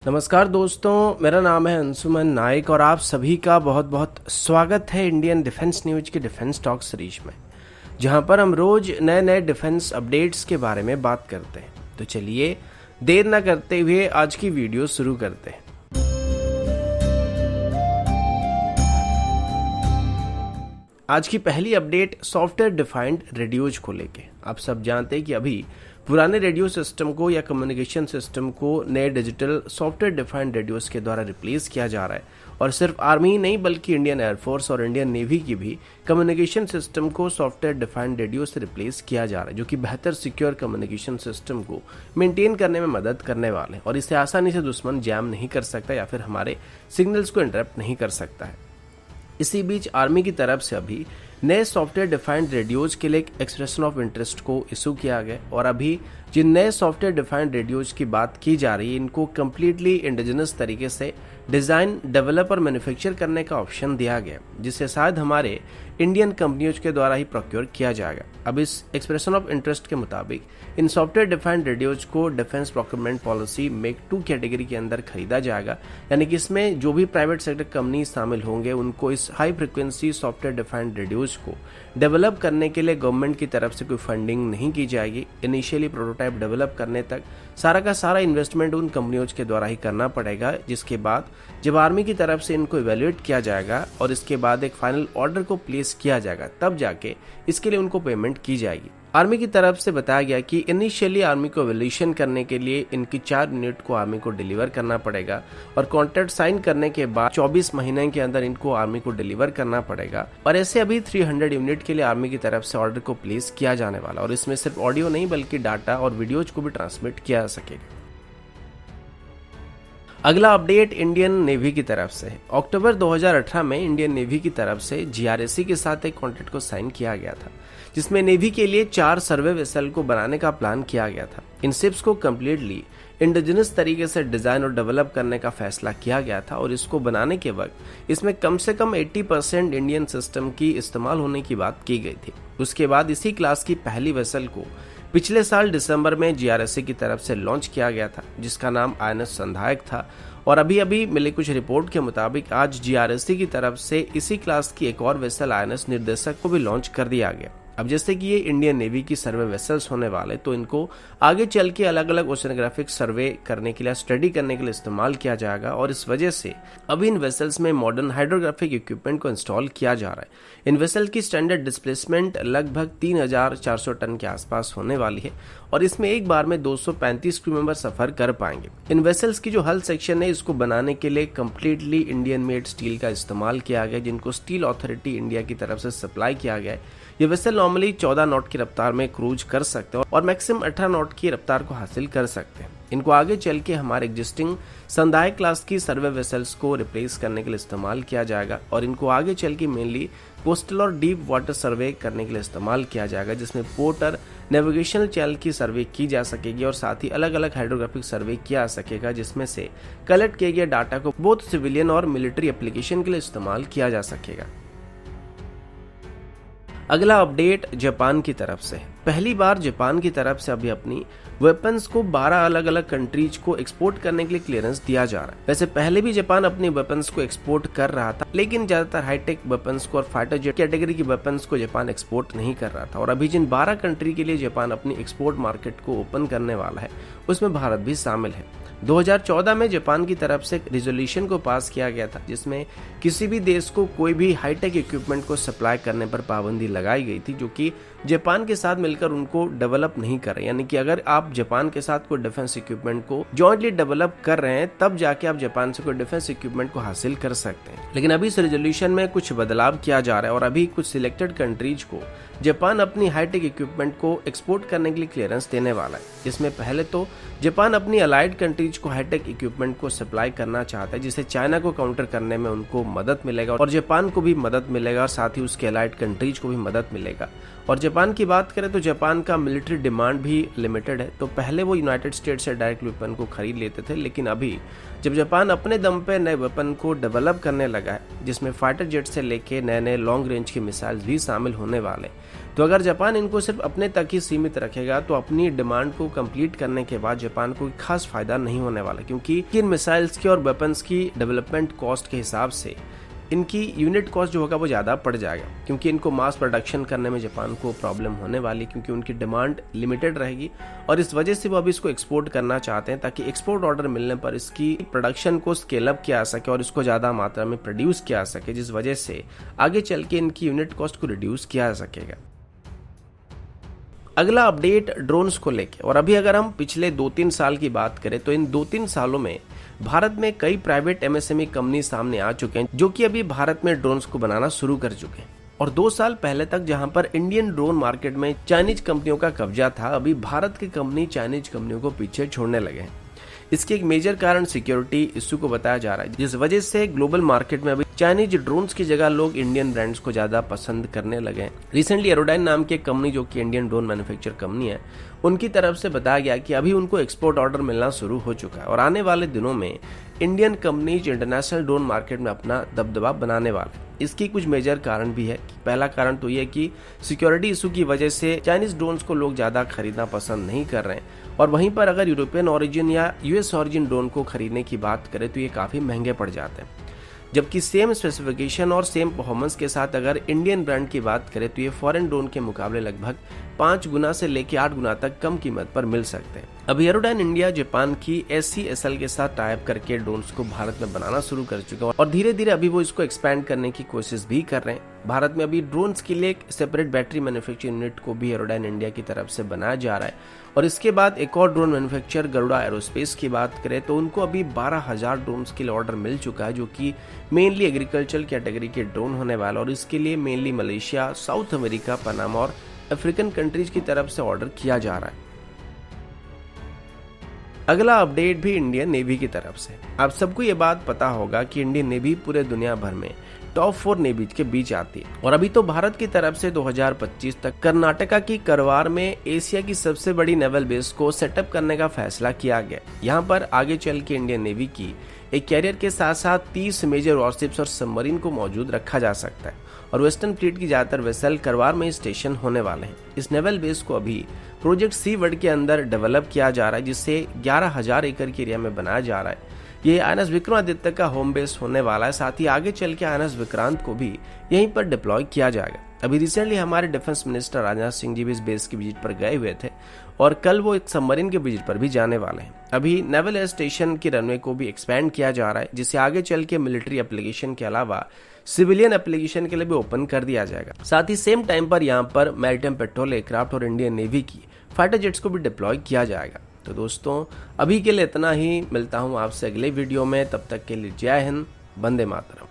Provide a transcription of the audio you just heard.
नमस्कार दोस्तों, मेरा नाम है अंशुमन नाइक और आप सभी का बहुत बहुत स्वागत है इंडियन डिफेंस न्यूज के डिफेंस टॉक सीरीज में, जहां पर हम रोज नए नए डिफेंस अपडेट्स के बारे में बात करते हैं। तो चलिए देर न करते हुए आज की वीडियो शुरू करते हैं। आज की पहली अपडेट सॉफ्टवेयर डिफाइंड रेडियोज को लेके। आप सब जानते हैं कि अभी पुराने रेडियो सिस्टम को या कम्युनिकेशन सिस्टम को नए डिजिटल सॉफ्टवेयर डिफाइंड रेडियोज के द्वारा रिप्लेस किया जा रहा है। और सिर्फ आर्मी ही नहीं बल्कि इंडियन एयरफोर्स और इंडियन नेवी की भी कम्युनिकेशन सिस्टम को सॉफ्टवेयर डिफाइंड रेडियो से रिप्लेस किया जा रहा है, जो कि बेहतर सिक्योर कम्युनिकेशन सिस्टम को मेंटेन करने में मदद करने वाले हैं और इसे आसानी से दुश्मन जैम नहीं कर सकता या फिर हमारे सिग्नल्स को इंटरप्ट नहीं कर सकता है। इसी बीच आर्मी की तरफ से अभी नए सॉफ्टवेयर डिफाइंड रेडियोज के लिए एक एक्सप्रेशन ऑफ इंटरेस्ट को इशू किया गया और अभी जिन नए सॉफ्टवेयर डिफाइंड रेडियोज की बात की जा रही है, इनको कम्प्लीटली इंडिजिनस तरीके से डिज़ाइन, डेवलप और मैन्युफैक्चर करने का ऑप्शन दिया गया, जिसे शायद हमारे इंडियन कंपनियों के द्वारा ही प्रोक्योर किया जाएगा। अब इस एक्सप्रेशन ऑफ इंटरेस्ट के मुताबिक इन सॉफ्टवेयर डिफाइंड रेडियोज को defence procurement policy make 2 category के अंदर खरीदा जाएगा, यानी कि इसमें जो भी प्राइवेट सेक्टर कंपनी शामिल होंगे उनको इस high frequency software defined radios को डेवलप करने के लिए गवर्नमेंट की तरफ से कोई फंडिंग नहीं की जाएगी। इनिशियली प्रोटोटाइप डेवलप करने तक सारा का सारा इन्वेस्टमेंट उन कंपनियों के द्वारा ही करना पड़ेगा, जिसके बाद जब आर्मी की तरफ से इनको इवेल्युएट किया जाएगा और इसके बाद एक फाइनल ऑर्डर को प्लेस किया जाएगा, तब जाके इसके लिए उनको पेमेंट की जाएगी। आर्मी की तरफ से बताया गया कि इनिशियली आर्मी को इवैल्यूएशन करने के लिए इनकी 4 यूनिट को आर्मी को डिलीवर करना पड़ेगा और कॉन्ट्रैक्ट साइन करने के बाद 24 महीने के अंदर इनको आर्मी को डिलीवर करना पड़ेगा। और ऐसे अभी 300 यूनिट के लिए आर्मी की तरफ से ऑर्डर को प्लेस किया जाने वाला और इसमें सिर्फ ऑडियो नहीं बल्कि डाटा और वीडियोज को भी ट्रांसमिट किया जा सकेगा। अगला अपडेट इंडियन नेवी की तरफ से है। अक्टूबर 2018 में इंडियन नेवी की तरफ से जीआरएसी के साथ एक कॉन्ट्रैक्ट को साइन किया गया था, जिसमें नेवी के लिए 4 सर्वे वेसल को बनाने का प्लान किया गया था। इन शिप्स को कम्प्लीटली इंडिजिनस तरीके से डिजाइन और डेवलप करने का फैसला किया गया था और इसको बनाने के वक्त इसमें कम से कम 80% इंडियन सिस्टम की इस्तेमाल होने की बात की गई थी। उसके बाद इसी क्लास की पहली वेसल को पिछले साल दिसंबर में जीआरएसी की तरफ से लॉन्च किया गया था, जिसका नाम आईएनएस संधायक था। और अभी मिली कुछ रिपोर्ट के मुताबिक आज जीआरएसी की तरफ से इसी क्लास की एक और वेसल आईएनएस निर्देशक को भी लॉन्च कर दिया गया। अब जैसे कि ये इंडियन नेवी की सर्वे वेसल्स होने वाले, तो इनको आगे चल के अलग अलग ओशनोग्राफिक सर्वे करने के लिए, स्टडी करने के लिए इस्तेमाल किया जाएगा और इस वजह से अभी इन वेसल्स में मॉडर्न हाइड्रोग्राफिक इक्विपमेंट को इंस्टॉल किया जा रहा है। इन वेसल की स्टैंडर्ड डिस्प्लेसमेंट लगभग 3400 टन के आसपास होने वाली है और इसमें एक बार में 235 क्रू मेंबर सफर कर पाएंगे। इन वेसल्स की जो हल सेक्शन है, इसको बनाने के लिए कम्प्लीटली इंडियन मेड स्टील का इस्तेमाल किया गया, जिनको स्टील अथॉरिटी इंडिया की तरफ से सप्लाई किया गया है। ये वेसल नॉर्मली 14 नॉट की रफ्तार में क्रूज कर सकते हैं और मैक्सिमम 18 नॉट की रफ्तार को हासिल कर सकते हैं। इनको आगे चल के हमारे एग्जिस्टिंग संधायक क्लास की सर्वे वेसल्स को रिप्लेस करने के लिए इस्तेमाल किया जाएगा और इनको आगे चल के मेनली कोस्टल और डीप वाटर सर्वे करने के लिए इस्तेमाल किया जाएगा, जिसमें पोर्ट और नेविगेशनल चैनल की सर्वे की जा सकेगी और साथ ही अलग अलग हाइड्रोग्राफिक सर्वे किया जा सकेगा, जिसमें से कलेक्ट किए गए डाटा को बोथ सिविलियन और मिलिट्री एप्लीकेशन के लिए इस्तेमाल किया जा सकेगा। अगला अपडेट जापान की तरफ से है। पहली बार जापान की तरफ से अभी अपनी वेपन्स को 12 अलग अलग कंट्रीज को एक्सपोर्ट करने के लिए क्लियरेंस दिया जा रहा है। वैसे पहले भी जापान अपनी वेपन्स को एक्सपोर्ट कर रहा था, लेकिन ज्यादातर हाईटेक वेपन्स को और फाइटर जेट कैटेगरी की वेपन्स को जापान एक्सपोर्ट नहीं कर रहा था। और अभी जिन 12 कंट्री के लिए जापान अपनी एक्सपोर्ट मार्केट को ओपन करने वाला है, उसमें भारत भी शामिल है। 2014 में जापान की तरफ से एक रिजोल्यूशन को पास किया गया था, जिसमें किसी भी देश को कोई भी हाईटेक इक्विपमेंट को सप्लाई करने पर पाबंदी लगाई गई थी, जो कि जापान के साथ मिलकर उनको डेवलप नहीं कर रहे। यानी कि अगर आप जापान के साथ कोई डिफेंस इक्विपमेंट को जॉइंटली डेवलप कर रहे हैं, तब जाके आप जापान से कोई डिफेंस इक्विपमेंट को हासिल कर सकते हैं। लेकिन अभी इस रेजोल्यूशन में कुछ बदलाव किया जा रहा है और अभी कुछ सिलेक्टेड कंट्रीज को जापान अपनी हाईटेक इक्विपमेंट को एक्सपोर्ट करने के लिए क्लियरेंस देने वाला है। इसमें पहले तो जापान अपनी अलाइड कंट्रीज को हाईटेक इक्विपमेंट को सप्लाई करना चाहता है, जिससे चाइना को काउंटर करने में उनको मदद मिलेगा और जापान को भी मदद मिलेगा और साथ ही उसके अलाइड कंट्रीज को भी मदद मिलेगा। और जापान की बात करें तो जापान का मिलिट्री डिमांड भी लिमिटेड है। तो पहले वो यूनाइटेड स्टेट्स से डायरेक्ट वेपन को खरीद लेते थे, लेकिन अभी जब जापान अपने दम पे नए वेपन को डेवलप करने लगा है, जिसमें फाइटर जेट से लेके नए नए लॉन्ग रेंज के मिसाइल्स भी शामिल होने वाले, तो अगर जापान इनको सिर्फ अपने तक ही सीमित रखेगा तो अपनी डिमांड को कंप्लीट करने के बाद जापान को खास फायदा नहीं होने वाला, क्योंकि इन मिसाइल्स की और वेपन्स की डेवलपमेंट कॉस्ट के हिसाब से इनकी यूनिट कॉस्ट जो होगा वो ज़्यादा पड़ जाएगा, क्योंकि इनको मास प्रोडक्शन करने में जापान को प्रॉब्लम होने वाली, क्योंकि उनकी डिमांड लिमिटेड रहेगी और इस वजह से वो अभी इसको एक्सपोर्ट करना चाहते हैं, ताकि एक्सपोर्ट ऑर्डर मिलने पर इसकी प्रोडक्शन को स्केल अप किया जा सके और इसको ज़्यादा मात्रा में प्रोड्यूस किया जा सके, जिस वजह से आगे चल के इनकी यूनिट कॉस्ट को रिड्यूस किया जा सकेगा। अगला अपडेट ड्रोन्स को लेके, और अभी अगर हम पिछले 2-3 साल की बात करें तो इन 2-3 सालों में भारत में कई प्राइवेट एमएसएमई कंपनी सामने आ चुके हैं जो कि अभी भारत में ड्रोन्स को बनाना शुरू कर चुके हैं। और 2 साल पहले तक जहां पर इंडियन ड्रोन मार्केट में चाइनीज कंपनियों का कब्जा था, अभी भारत की कंपनी चाइनीज कंपनियों को पीछे छोड़ने लगे हैं। इसके एक मेजर कारण सिक्योरिटी इश्यू को बताया जा रहा है, जिस वजह से ग्लोबल मार्केट में अभी चाइनीज ड्रोन्स की जगह लोग इंडियन ब्रांड्स को ज्यादा पसंद करने लगे हैं। रिसेंटली एरोडाइन नाम की एक कंपनी जो कि इंडियन ड्रोन मैन्युफैक्चर कंपनी है, उनकी तरफ से बताया गया कि अभी उनको एक्सपोर्ट ऑर्डर मिलना शुरू हो चुका है और आने वाले दिनों में Indian companies international drone market में अपना दबदबा बनाने वाले। इसकी कुछ मेजर कारण भी है। पहला कारण तो ये कि सिक्योरिटी इशू की वजह से चाइनीज ड्रोन्स को लोग ज्यादा खरीदना पसंद नहीं कर रहे हैं, और वहीं पर अगर यूरोपियन ओरिजिन या यूएस ओरिजिन ड्रोन को खरीदने की बात करें तो ये काफी महंगे पड़ जाते हैं, जबकि सेम स्पेसिफिकेशन और सेम परफॉर्मेंस के साथ अगर इंडियन ब्रांड की बात करें तो ये फॉरेन ड्रोन के मुकाबले लगभग 5 गुना से लेकर 8 गुना तक कम कीमत पर मिल सकते हैं। अभी एरोडाइन इंडिया जापान की SCSL के साथ टाइप करके ड्रोन्स को भारत में बनाना शुरू कर चुका है और धीरे धीरे अभी वो इसको एक्सपैंड करने की कोशिश भी कर रहे हैं। भारत में अभी ड्रोन्स के लिए एक सेपरेट बैटरी मैन्युफैक्चरिंग यूनिट को भी एरोडाइन इंडिया की तरफ से बनाया जा रहा है। और इसके बाद एक और ड्रोन मैन्युफैक्चरर गरुड़ा एरोस्पेस की बात करें तो उनको अभी 12,000 ड्रोन्स के लिए ऑर्डर मिल चुका है, जो कि मेनली एग्रीकल्चर कैटेगरी के ड्रोन होने वाला, और इसके लिए mainly Malaysia, south America, Panama और अफ्रीकन कंट्रीज की तरफ से ऑर्डर किया जा रहा है। अगला अपडेट भी इंडियन नेवी की तरफ से। आप सबको ये बात पता होगा कि इंडियन नेवी पूरे दुनिया भर में टॉप 4 नेवी के बीच आती है, और अभी तो भारत की तरफ से 2025 तक कर्नाटका की करवार में एशिया की सबसे बड़ी नेवल बेस को सेटअप करने का फैसला किया गया। यहाँ पर आगे चल के इंडियन नेवी की एक कैरियर के साथ साथ 30 मेजर वॉरशिप्स और सबमरीन को मौजूद रखा जा सकता है, और वेस्टर्न फ्लीट की ज्यादातर वेसल करवार में स्टेशन होने वाले हैं। इस नेवल बेस को अभी प्रोजेक्ट सी वर्ड के अंदर डेवलप किया जा रहा है, जिससे 11,000 एकड़ के एरिया में बनाया जा रहा है। ये INS विक्रमादित्य का होम बेस होने वाला है, साथ ही आगे चल के INS विक्रांत को भी यहीं पर डिप्लॉय किया जाएगा। अभी रिसेंटली हमारे डिफेंस मिनिस्टर राजनाथ सिंह जी भी इस बेस की विजिट पर गए हुए थे, और कल वो एक सबमरीन के विजिट पर भी जाने वाले हैं। अभी नेवल एयर स्टेशन की रनवे को भी एक्सपेंड किया जा रहा है, जिसे आगे चल के मिलिट्री एप्लीकेशन के अलावा सिविलियन एप्लीकेशन के लिए भी ओपन कर दिया जाएगा। साथ ही सेम टाइम पर यहाँ पर मैरीटाइम पेट्रोल एयरक्राफ्ट और इंडियन नेवी की फाइटर जेट्स को भी डिप्लॉय किया जाएगा। तो दोस्तों अभी के लिए इतना ही, मिलता हूँ आपसे अगले वीडियो में, तब तक के लिए जय हिंद, वंदे मातरम।